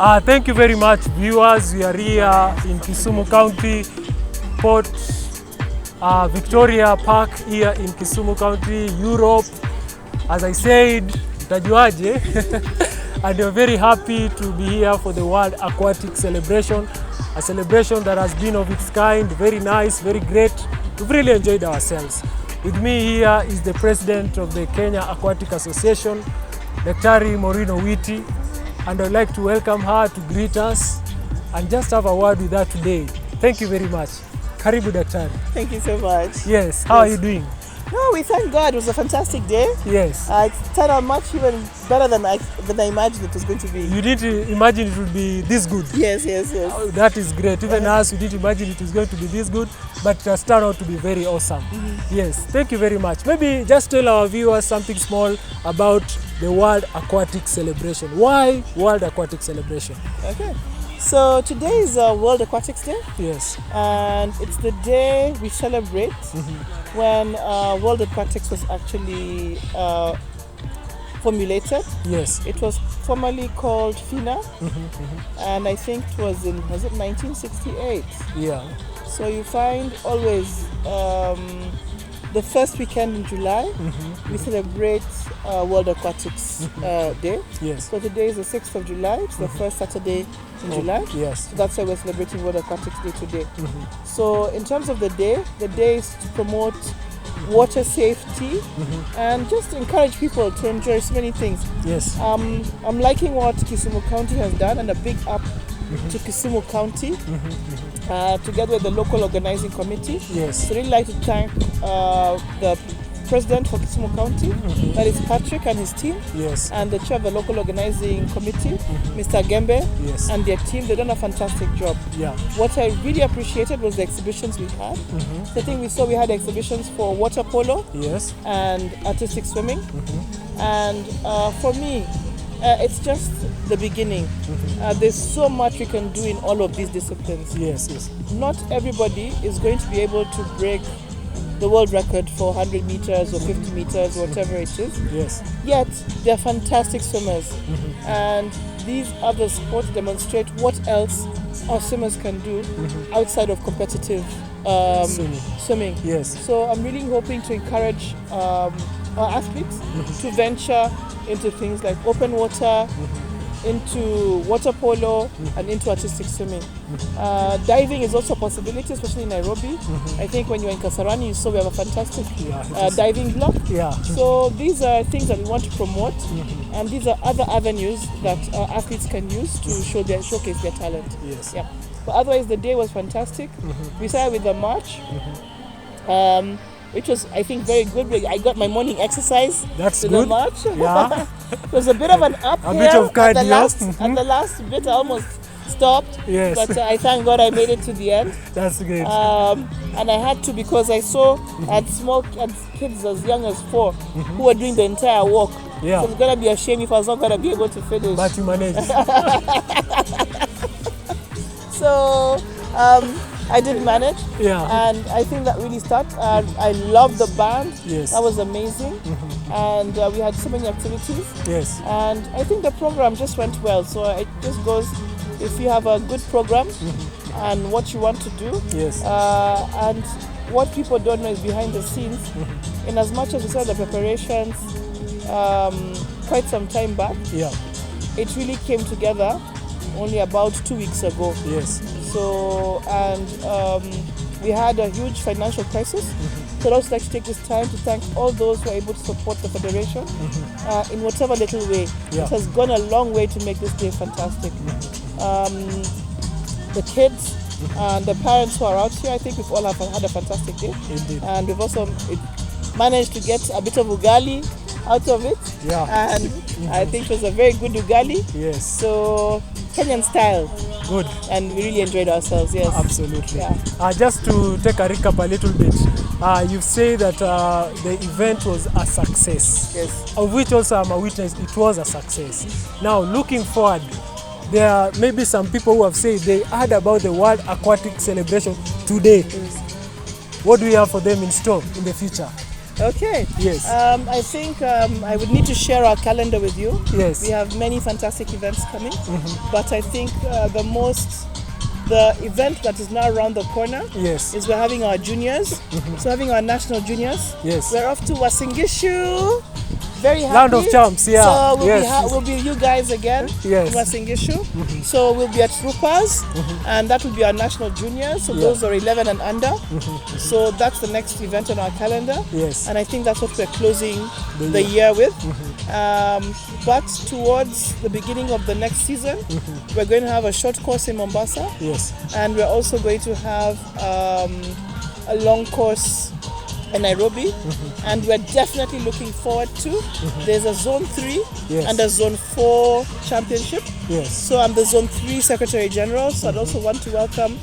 Thank you very much, viewers. We are here in Kisumu County, Port Victoria Park here in Kisumu County, Europe. As I said, mtajuaje? And we're very happy to be here for the World Aquatic celebration, a celebration that has been of its kind, very nice, very great. We've really enjoyed ourselves. With me here is the president of the Kenya Aquatic Association, Dr. MAUREEN Owiti, and I'd like to welcome her to greet us and just have a word with her today. Thank you very much. Karibu Daktari. Thank you so much. Yes, how are you doing? No, we thank God. It was a fantastic day. Yes. It turned out much even better than I imagined it was going to be. You didn't imagine it would be this good? Yes. Oh, that is great. Even us, we didn't imagine it was going to be this good, but it has turned out to be very awesome. Yes, thank you very much. Maybe just tell our viewers something small about the World Aquatic celebration. Why World Aquatic celebration? Okay. So today is World Aquatics Day. Yes. And it's the day we celebrate when World Aquatics was actually formulated. Yes. It was formerly called FINA, and I think it was in 1968? Yeah. So you find always the first weekend in July, we celebrate World Aquatics Day. Yes. So today is the 6th of July, it's the first Saturday in July. Yes. So that's why we're celebrating World Aquatics Day today. So in terms of the day is to promote water safety and just encourage people to enjoy so many things. Yes. I'm liking what Kisumu County has done, and a big up to Kisumu County together with the local organizing committee. Yes. So I'd really like to thank the president for Kisumu County, that is Patrick and his team. Yes. And the chair of the local organizing committee, Mr. Gembe, yes, and their team. They've done a fantastic job. Yeah. What I really appreciated was the exhibitions we had. The thing we had exhibitions for water polo, yes, and artistic swimming. And for me, it's just the beginning. There's so much we can do in all of these disciplines. Yes. Not everybody is going to be able to break the world record for 100 meters or 50 meters or whatever it is. Yes. Yet they're fantastic swimmers. And these other sports demonstrate what else our swimmers can do outside of competitive swimming. Yes. So I'm really hoping to encourage our athletes to venture into things like open water, into water polo, and into artistic swimming. Diving is also a possibility, especially in Nairobi. I think when you're in Kasarani, you saw we have a fantastic diving block. Yeah. So these are things that we want to promote, and these are other avenues that athletes can use to showcase their talent. Yes. Yeah. But otherwise, the day was fantastic. We started with the march. Which was, I think, very good. I got my morning exercise. That's with good. The march. Yeah. It was a bit of an uphill. A bit of cardio. At the last bit, I almost stopped. Yes. But I thank God I made it to the end. That's great. And I had to, because I saw at kids as young as 4 who were doing the entire walk. Yeah. So it's gonna be a shame if I was not gonna be able to finish. But you managed. So I did manage, and I think that really started. I love the band. Yes. That was amazing, and we had so many activities. Yes. And I think the program just went well. So it just goes, if you have a good program and what you want to do, yes, and what people don't know is behind the scenes. In as much as we saw the preparations quite some time back, it really came together only about 2 weeks ago. Yes. So, and we had a huge financial crisis. So I'd also like to take this time to thank all those who are able to support the Federation in whatever little way. It has gone a long way to make this day fantastic. The kids and the parents who are out here, I think we've all had a fantastic day. Indeed. And we've also managed to get a bit of ugali out of it. Yeah. And I think it was a very good ugali. Yes. So Kenyan style. Good. And we really enjoyed ourselves, yes. Absolutely. Yeah. Just to take a recap a little bit, you say that the event was a success. Yes. Of which also I'm a witness, it was a success. Now, looking forward, there are maybe some people who have said they heard about the World Aquatic celebration today. What do we have for them in store in the future? Okay. Yes. I think I would need to share our calendar with you. Yes. We have many fantastic events coming, but I think the event that is now around the corner Yes. is we're having our juniors. So having our national juniors. Yes. We're off to Wasingishu. Very happy. Land of Champs, yeah. So Yes. we'll be you guys again Yes. in Wasingishu. So we'll be at Rupas, and that will be our national juniors. So those are 11 and under. So that's the next event on our calendar. Yes. And I think that's what we're closing the year with. But towards the beginning of the next season, we're going to have a short course in Mombasa. Yes. And we're also going to have a long course in Nairobi, and we're definitely looking forward to. There's a Zone 3 and a Zone 4 championship. Yes. So I'm the Zone 3 Secretary General, so I'd also want to welcome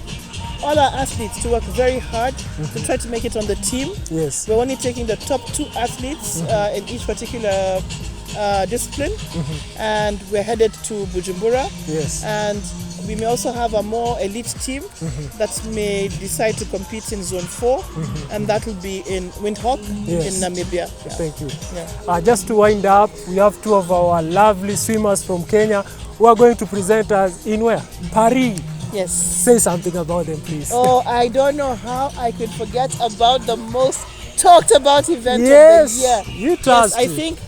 all our athletes to work very hard to try to make it on the team. Yes. We're only taking the top 2 athletes in each particular discipline, and we're headed to Bujumbura. Yes. And we may also have a more elite team that may decide to compete in Zone 4, and that will be in Windhoek in Namibia. Yeah. Thank you. Yeah. Just to wind up, we have 2 of our lovely swimmers from Kenya who are going to present us in where? Paris. Yes. Say something about them, please. Oh, I don't know how I could forget about the most talked about event of the year. You trust I think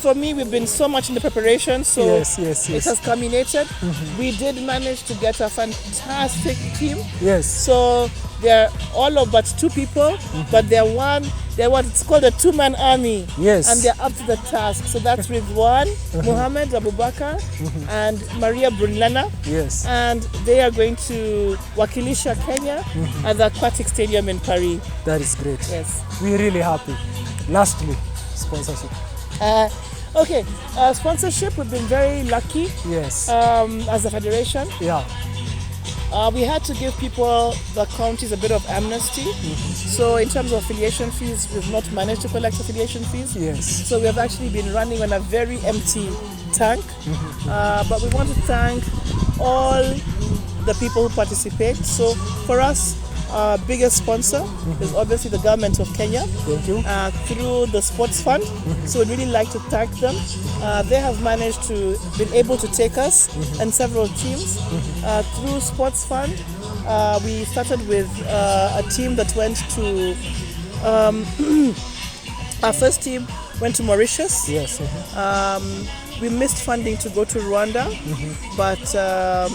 for me, we've been so much in the preparation, so it has culminated. We did manage to get a fantastic team. Yes. So they're all of but 2 people, but they're what it's called a 2-man army. Yes. And they're up to the task. So that's Ridwan, Muhammad Abubakar, and Maria Brunlana. Yes. And they are going to wakilisha Kenya at the Aquatic Stadium in Paris. That is great. Yes. We're really happy. Lastly, sponsorship. Sponsorship, we've been very lucky. Yes. As a federation. Yeah. We had to give people, the counties, a bit of amnesty. So in terms of affiliation fees, we've not managed to collect affiliation fees. Yes. So we have actually been running on a very empty tank. But we want to thank all the people who participate. So for us, our biggest sponsor is obviously the government of Kenya. Thank you. Through the sports fund. So we'd really like to thank them. They have managed to been able to take us and several teams through sports fund. We started with a team that went to our first team went to Mauritius. Yes. We missed funding to go to Rwanda, but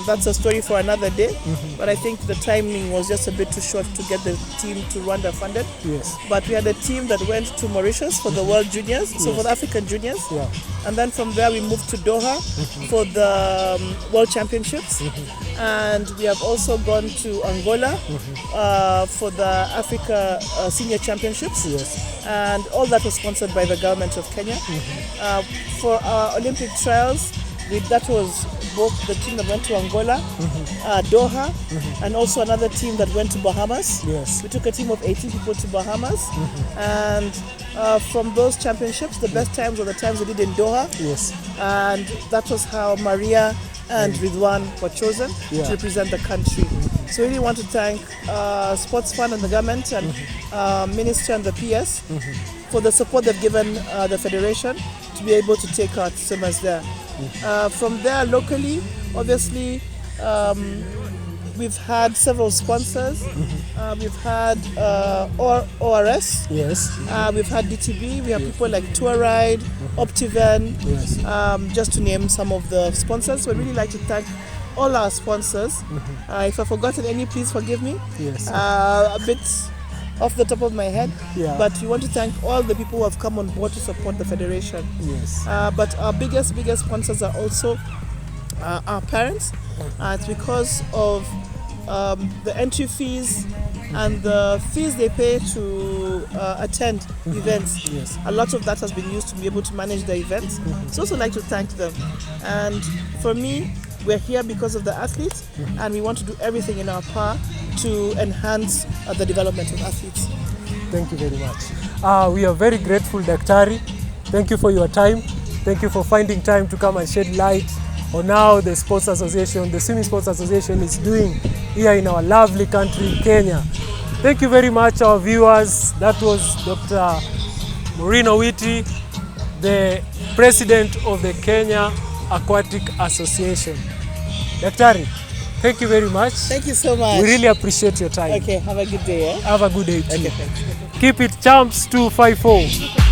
that's a story for another day. But I think the timing was just a bit too short to get the team to Rwanda funded. Yes. But we had a team that went to Mauritius for the World Juniors, so for the African Juniors. Yeah. And then from there we moved to Doha for the World Championships. And we have also gone to Angola for the Africa Senior Championships. Yes. And all that was sponsored by the government of Kenya. For our Olympic trials, that was both the team that went to Angola, Doha, and also another team that went to Bahamas. Yes. We took a team of 18 people to Bahamas, and from those championships, the best times were the times we did in Doha. Yes. And that was how Maria and Ridwan were chosen to represent the country. So we really want to thank Sports Fund and the government and Minister and the PS for the support they've given the Federation to be able to take our swimmers there. From there, locally, obviously, we've had several sponsors. We've had ORS. Yes. We've had DTB. We have people like Tour Ride, Optiven, just to name some of the sponsors. We'd really like to thank all our sponsors. If I've forgotten any, please forgive me. Yes. A bit off the top of my head. Yeah. But we want to thank all the people who have come on board to support the Federation. Yes. But our biggest sponsors are also our parents. It's because of the entry fees and the fees they pay to attend events. Yes. A lot of that has been used to be able to manage the events. So also like to thank them. And for me, we're here because of the athletes, and we want to do everything in our power to enhance the development of athletes. Thank you very much. We are very grateful, Daktari. Thank you for your time. Thank you for finding time to come and shed light on how the Sports Association, the Swimming Sports Association is doing here in our lovely country, Kenya. Thank you very much, our viewers. That was Dr. Maureen Owiti, the president of the Kenya Aquatic Association. Daktari, thank you very much. Thank you so much. We really appreciate your time. Okay, have a good day. Have a good day too. Okay, thanks. Keep it champs 254.